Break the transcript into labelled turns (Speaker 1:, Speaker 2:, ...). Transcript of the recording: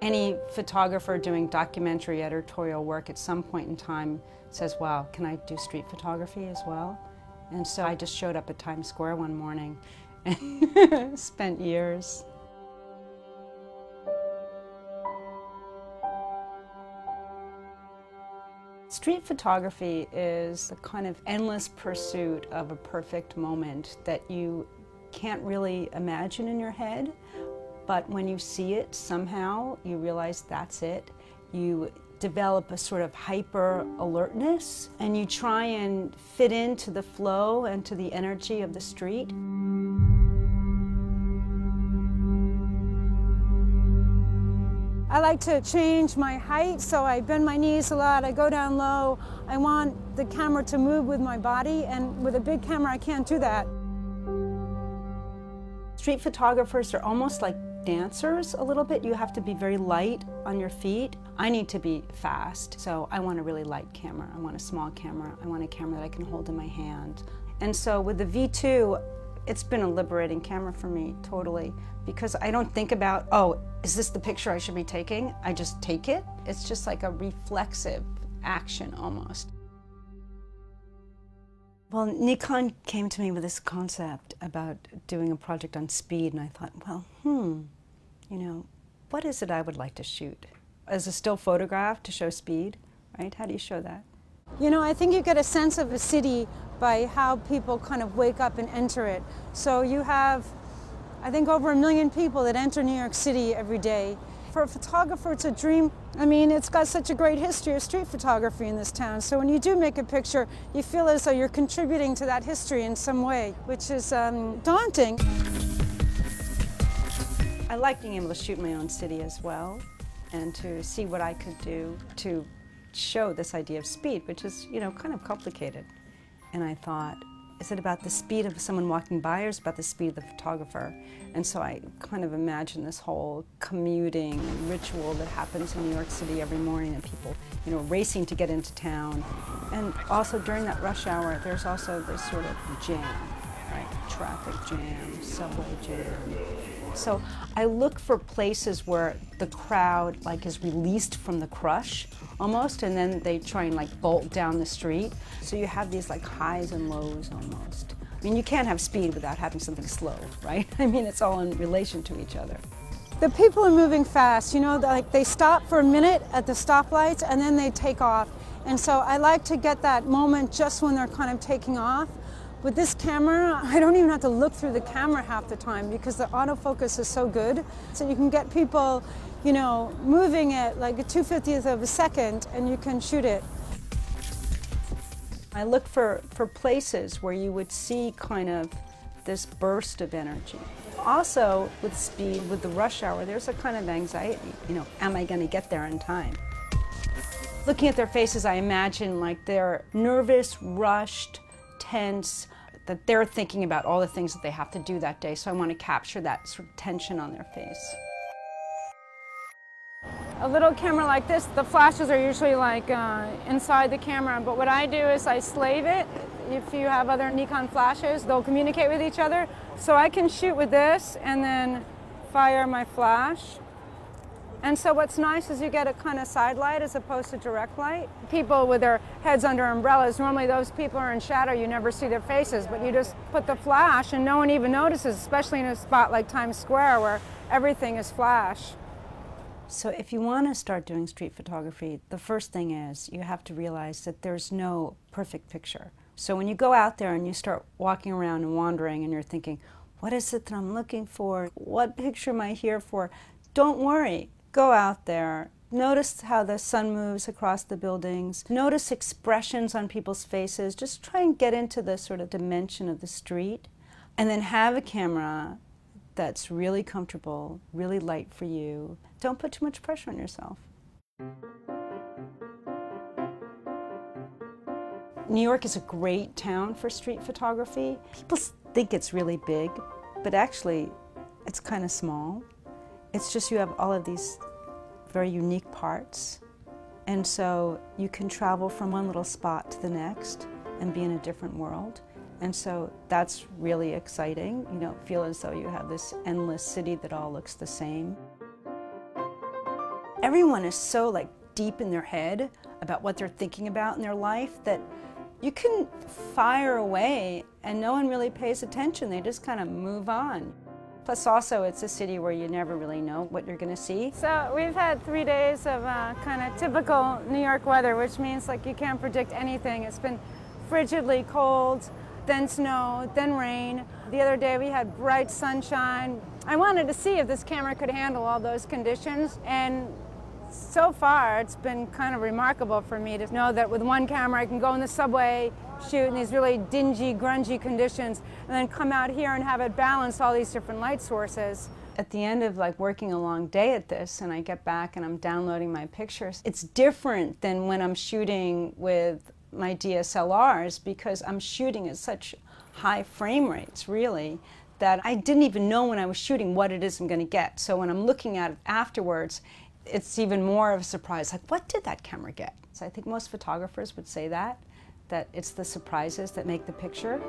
Speaker 1: Any photographer doing documentary editorial work at some point in time says, wow, can I do street photography as well? And so I just showed up at Times Square one morning and spent years. Street photography is the kind of endless pursuit of a perfect moment that you can't really imagine in your head, but when you see it, somehow you realize that's it. You develop a sort of hyper alertness, and you try and fit into the flow and to the energy of the street.
Speaker 2: I like to change my height, so I bend my knees a lot, I go down low. I want the camera to move with my body, and with a big camera I can't do that.
Speaker 1: Street photographers are almost like dancers a little bit. You have to be very light on your feet. I need to be fast, so I want a really light camera. I want a small camera. I want a camera that I can hold in my hand. And so with the V2, it's been a liberating camera for me, totally, because I don't think about, oh, is this the picture I should be taking? I just take it. It's just like a reflexive action almost. Well, Nikon came to me with this concept about doing a project on speed, and I thought, well, you know, what is it I would like to shoot? As a still photograph to show speed, right? How do you show that?
Speaker 2: You know, I think you get a sense of a city by how people kind of wake up and enter it. So you have, I think, over 1 million people that enter New York City every day. For a photographer, it's a dream. I mean, it's got such a great history of street photography in this town. So when you do make a picture, you feel as though you're contributing to that history in some way, which is daunting.
Speaker 1: I like being able to shoot my own city as well, and to see what I could do to show this idea of speed, which is, you know, kind of complicated. And I thought, is it about the speed of someone walking by, or is it about the speed of the photographer? And so I kind of imagined this whole commuting ritual that happens in New York City every morning, and people, you know, racing to get into town. And also during that rush hour, there's also this sort of jam, right? Traffic jam, subway jam. So I look for places where the crowd like is released from the crush almost, and then they try and like bolt down the street. So you have these like highs and lows almost. I mean, you can't have speed without having something slow, right? I mean, it's all in relation to each other.
Speaker 2: The people are moving fast, you know, like they stop for a minute at the stoplights and then they take off. And so I like to get that moment just when they're kind of taking off. With this camera, I don't even have to look through the camera half the time because the autofocus is so good. So you can get people, you know, moving at like a 2/50th of a second, and you can shoot it.
Speaker 1: I look for places where you would see kind of this burst of energy. Also, with speed, with the rush hour, there's a kind of anxiety. You know, am I going to get there in time? Looking at their faces, I imagine like they're nervous, rushed, tense, that they're thinking about all the things that they have to do that day. So I want to capture that sort of tension on their face.
Speaker 2: A little camera like this, the flashes are usually like inside the camera, but what I do is I slave it. If you have other Nikon flashes, they'll communicate with each other. So I can shoot with this and then fire my flash. And so what's nice is you get a kind of side light as opposed to direct light. People with their heads under umbrellas, normally those people are in shadow, you never see their faces, but you just put the flash and no one even notices, especially in a spot like Times Square where everything is flash.
Speaker 1: So if you want to start doing street photography, the first thing is you have to realize that there's no perfect picture. So when you go out there and you start walking around and wandering and you're thinking, what is it that I'm looking for? What picture am I here for? Don't worry. Go out there. Notice how the sun moves across the buildings. Notice expressions on people's faces. Just try and get into the sort of dimension of the street. And then have a camera that's really comfortable, really light for you. Don't put too much pressure on yourself. New York is a great town for street photography. People think it's really big, but actually it's kind of small. It's just you have all of these very unique parts, and so you can travel from one little spot to the next and be in a different world. And so that's really exciting. You don't feel as though you have this endless city that all looks the same. everyone is so like deep in their head about what they're thinking about in their life that you can fire away and no one really pays attention. They just kind of move on. Plus also it's a city where you never really know what you're going to see.
Speaker 2: So we've had 3 days of kind of typical New York weather, which means like you can't predict anything. It's been frigidly cold, then snow, then rain. The other day we had bright sunshine. I wanted to see if this camera could handle all those conditions, and so far it's been kind of remarkable for me to know that with one camera I can go in the subway, shoot in these really dingy, grungy conditions, and then come out here and have it balance all these different light sources.
Speaker 1: At the end of like working a long day at this and I get back and I'm downloading my pictures, it's different than when I'm shooting with my DSLRs because I'm shooting at such high frame rates, really, that I didn't even know when I was shooting what it is I'm going to get. So when I'm looking at it afterwards, it's even more of a surprise, like what did that camera get? So I think most photographers would say that it's the surprises that make the picture.